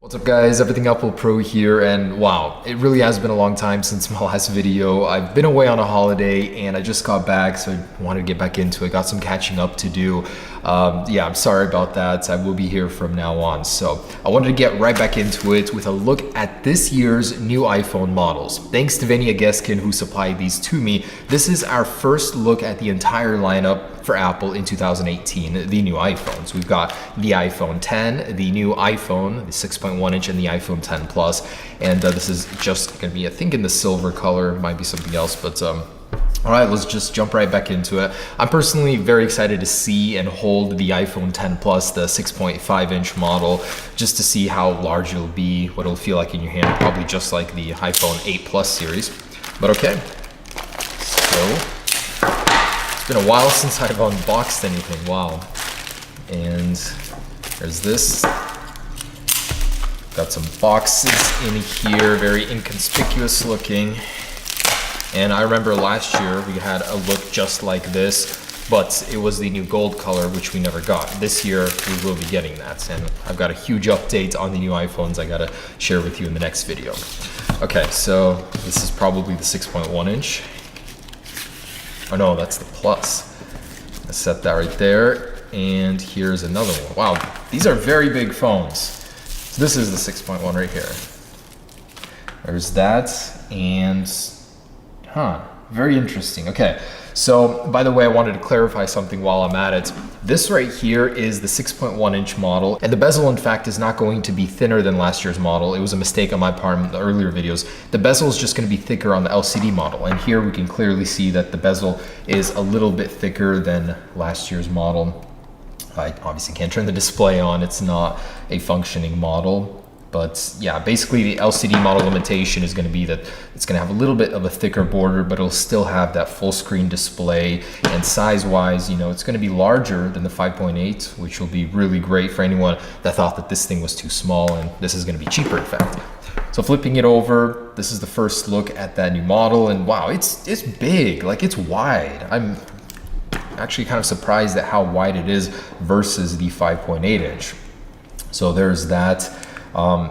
What's up guys, Everything Apple Pro here, and wow, it really has been a long time since my last video. I've been away on a holiday and I just got back, so I wanted to get back into it. Got some catching up to do. Yeah, I'm sorry about that. I will be here from now on. So I wanted to get right back into it with a look at this year's new iPhone models. Thanks to Vinny Ageskin who supplied these to me. This is our first look at the entire lineup for Apple in 2018, the new iPhones. We've got the iPhone 10, the new iPhone, the 6.1 inch, and the iPhone 10 Plus. And this is just gonna be, I think, in the silver color, might be something else, but all right, let's just jump right back into it. I'm personally very excited to see and hold the iPhone 10 Plus, the 6.5 inch model, just to see how large it'll be, what it'll feel like in your hand, probably just like the iPhone 8 Plus series. But okay, so it's been a while since I've unboxed anything, wow. And there's this. Got some boxes in here, very inconspicuous looking. And I remember last year we had a look just like this, but it was the new gold color, which we never got. This year we will be getting that. And I've got a huge update on the new iPhones I gotta share with you in the next video. Okay, so this is probably the 6.1 inch. Oh no, that's the Plus. Let's set that right there. And here's another one. Wow, these are very big phones. So this is the 6.1 right here. There's that, and very interesting. Okay, so by the way, I wanted to clarify something while I'm at it. This right here is the 6.1 inch model, and the bezel in fact is not going to be thinner than last year's model. It was a mistake on my part in the earlier videos. The bezel is just going to be thicker on the LCD model, and here we can clearly see that the bezel is a little bit thicker than last year's model. I obviously can't turn the display on, it's not a functioning model. But yeah, basically the LCD model limitation is going to be that it's going to have a little bit of a thicker border, but it'll still have that full screen display. And size wise, you know, it's going to be larger than the 5.8, which will be really great for anyone that thought that this thing was too small, and this is going to be cheaper in fact. So flipping it over, this is the first look at that new model, and wow, it's big, like it's wide. I'm actually kind of surprised at how wide it is versus the 5.8 inch. So there's that.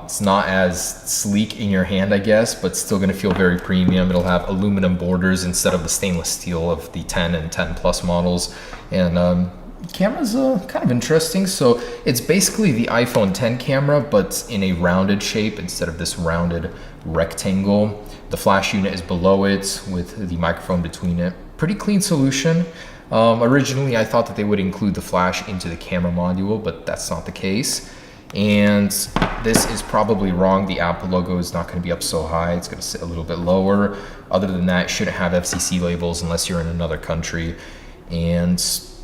It's not as sleek in your hand, I guess, but still gonna feel very premium. It'll have aluminum borders instead of the stainless steel of the 10 and 10 Plus models. And camera's kind of interesting. So it's basically the iPhone 10 camera, but in a rounded shape instead of this rounded rectangle. The flash unit is below it with the microphone between it. Pretty clean solution. Originally, I thought that they would include the flash into the camera module, but that's not the case. And this is probably wrong. The Apple logo is not going to be up so high. It's going to sit a little bit lower. Other than that, it shouldn't have FCC labels unless you're in another country. And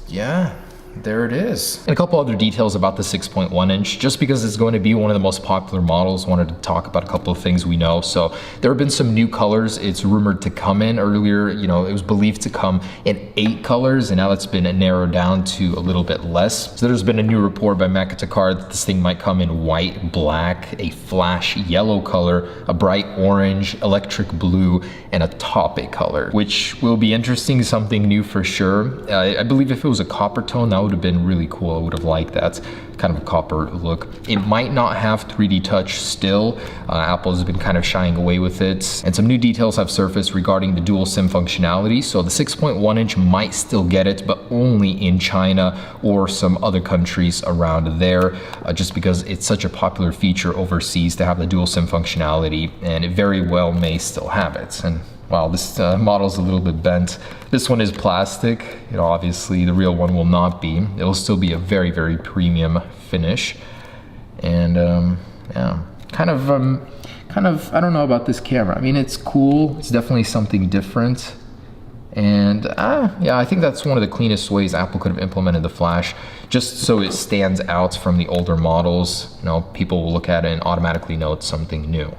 yeah, there it is. And a couple other details about the 6.1 inch, just because it's going to be one of the most popular models, wanted to talk about a couple of things we know. So there have been some new colors. It's rumored to come in earlier, you know, it was believed to come in 8 colors, and now that's been narrowed down to a little bit less. So there's been a new report by Makatakar that this thing might come in white, black, a flash yellow color, a bright orange, electric blue, and a taupe color, which will be interesting, something new for sure. I believe if it was a copper tone, that would have been really cool. I would have liked that kind of a copper look. It might not have 3D touch still. Apple has been kind of shying away with it, and some new details have surfaced regarding the dual SIM functionality. So the 6.1 inch might still get it, but only in China or some other countries around there, just because it's such a popular feature overseas to have the dual SIM functionality, and it very well may still have it. And wow, this model's a little bit bent. This one is plastic. You know, obviously the real one will not be. It'll still be a very, very premium finish. And yeah, kind of, I don't know about this camera. I mean, it's cool. It's definitely something different. And yeah, I think that's one of the cleanest ways Apple could have implemented the flash, just so it stands out from the older models. You know, people will look at it and automatically know it's something new.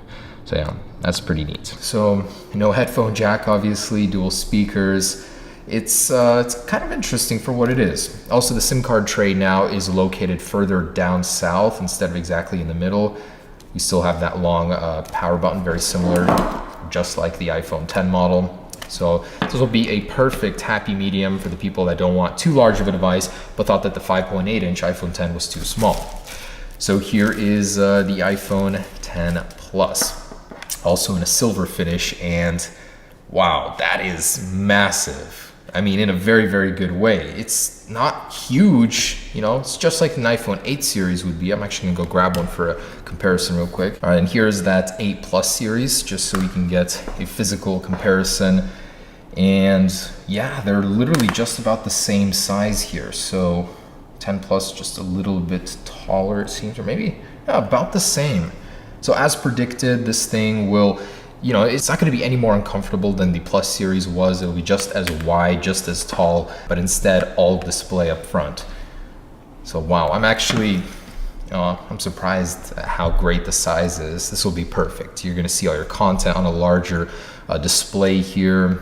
So yeah, that's pretty neat. So no headphone jack, obviously, dual speakers. It's kind of interesting for what it is. Also, the SIM card tray now is located further down south instead of exactly in the middle. You still have that long power button, very similar, just like the iPhone 10 model. So this will be a perfect happy medium for the people that don't want too large of a device, but thought that the 5.8 inch iPhone 10 was too small. So here is the iPhone 10 Plus, also in a silver finish, and wow, that is massive. I mean, in a very, very good way. It's not huge, you know, it's just like an iPhone 8 series would be. I'm actually gonna go grab one for a comparison real quick. All right, and here's that 8 Plus series, just so we can get a physical comparison. And yeah, they're literally just about the same size here. So 10 Plus just a little bit taller, it seems, or maybe about the same. So as predicted, this thing will, you know, it's not going to be any more uncomfortable than the Plus series was. It'll be just as wide, just as tall, but instead all display up front. So wow, I'm actually, I'm surprised at how great the size is. This will be perfect. You're going to see all your content on a larger display here.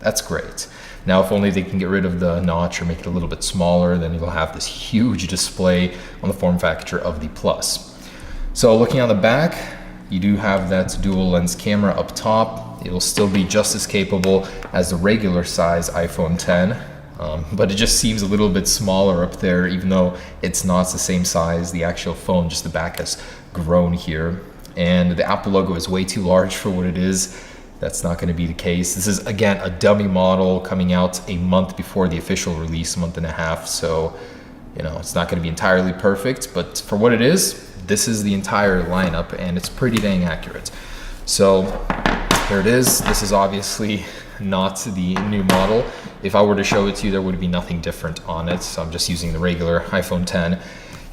That's great. Now, if only they can get rid of the notch or make it a little bit smaller, then you'll have this huge display on the form factor of the Plus. So looking on the back, you do have that dual lens camera up top. It'll still be just as capable as the regular size iPhone 10, but it just seems a little bit smaller up there, even though it's not the same size. The actual phone, just the back has grown here. And the Apple logo is way too large for what it is. That's not gonna be the case. This is, again, a dummy model coming out a month before the official release, a month and a half. So, you know, it's not gonna be entirely perfect, but for what it is, this is the entire lineup, and it's pretty dang accurate. So here it is. This is obviously not the new model. If I were to show it to you, there would be nothing different on it. So I'm just using the regular iPhone 10,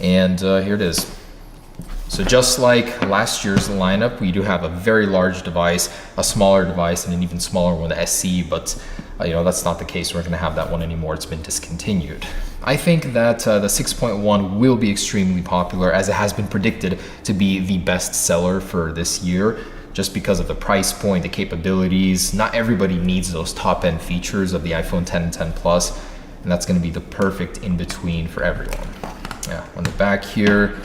and here it is. So just like last year's lineup, we do have a very large device, a smaller device, and an even smaller one, the SE, but you know, that's not the case. We're gonna have that one anymore. It's been discontinued. I think that the 6.1 will be extremely popular, as it has been predicted to be the best seller for this year, just because of the price point, the capabilities. Not everybody needs those top-end features of the iPhone 10 and 10 Plus, and that's gonna be the perfect in-between for everyone. Yeah, on the back here,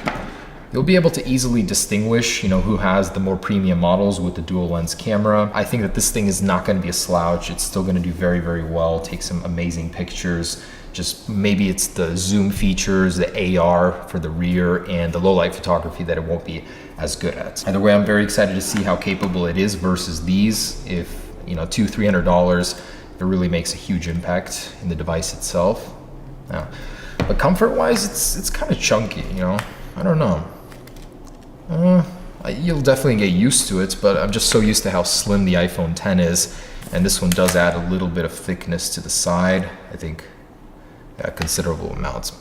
you'll be able to easily distinguish, you know, who has the more premium models with the dual lens camera. I think that this thing is not going to be a slouch. It's still going to do very, very well, take some amazing pictures. Just maybe it's the zoom features, the AR for the rear, and the low light photography that it won't be as good at. Either way, I'm very excited to see how capable it is versus these. If, you know, $200-300, it really makes a huge impact in the device itself. Yeah. But comfort-wise, it's kind of chunky, you know. I don't know. You'll definitely get used to it, but I'm just so used to how slim the iPhone 10 is, and this one does add a little bit of thickness to the side. I think considerable amounts.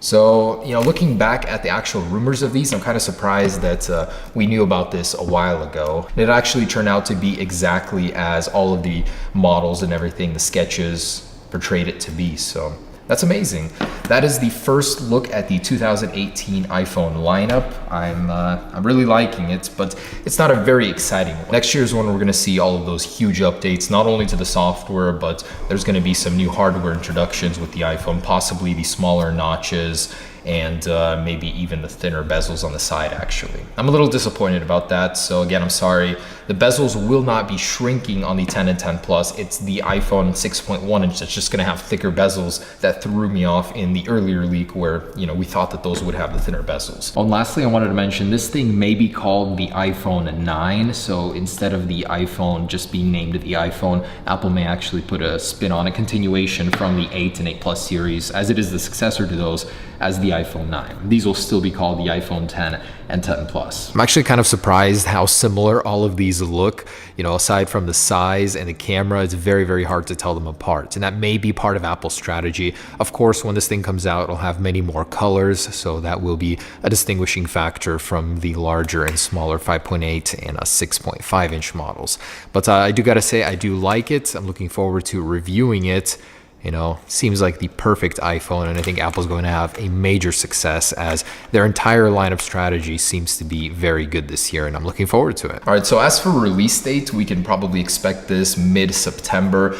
So, you know, looking back at the actual rumors of these, I'm kind of surprised that we knew about this a while ago. It actually turned out to be exactly as all of the models and everything, the sketches portrayed it to be. So that's amazing. That is the first look at the 2018 iPhone lineup. I'm really liking it, but it's not a very exciting one. Next year's one, we're gonna see all of those huge updates, not only to the software, but there's gonna be some new hardware introductions with the iPhone, possibly the smaller notches, and maybe even the thinner bezels on the side, actually. I'm a little disappointed about that, so again, I'm sorry. The bezels will not be shrinking on the 10 and 10 Plus. It's the iPhone 6.1 inch that's just gonna have thicker bezels that threw me off in the earlier leak where, you know, we thought that those would have the thinner bezels. Oh, and lastly, I wanted to mention this thing may be called the iPhone 9. So instead of the iPhone just being named the iPhone, Apple may actually put a spin on a continuation from the 8 and 8 Plus series, as it is the successor to those, as the iPhone 9. These will still be called the iPhone 10 and 10 Plus. I'm actually kind of surprised how similar all of these look. You know, aside from the size and the camera, it's very, very hard to tell them apart. And that may be part of Apple's strategy. Of course, when this thing comes out, it'll have many more colors, so that will be a distinguishing factor from the larger and smaller 5.8 and 6.5 inch models. But I do gotta say, I do like it. I'm looking forward to reviewing it. You know, seems like the perfect iPhone, and I think Apple's going to have a major success as their entire lineup strategy seems to be very good this year, and I'm looking forward to it. All right, so as for release date, we can probably expect this mid-September.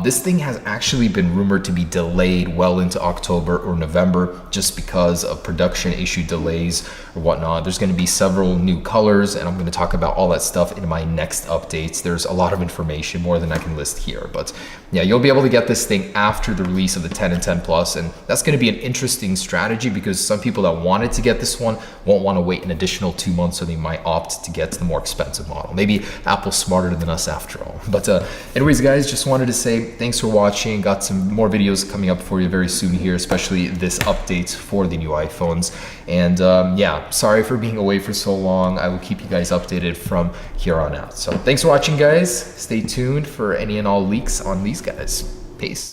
This thing has actually been rumored to be delayed well into October or November just because of production issue delays or whatnot. There's going to be several new colors, and I'm going to talk about all that stuff in my next updates. There's a lot of information, more than I can list here, but yeah, you'll be able to get this thing after the release of the 10 and 10 Plus, and that's going to be an interesting strategy because some people that wanted to get this one won't want to wait an additional 2 months, so they might opt to get the more expensive model. Maybe Apple's smarter than us after all. But anyways, guys, just wanted to say thanks for watching. Got some more videos coming up for you very soon here, especially this update for the new iPhones. And yeah, sorry for being away for so long. I will keep you guys updated from here on out. So thanks for watching, guys. Stay tuned for any and all leaks on these guys. Peace.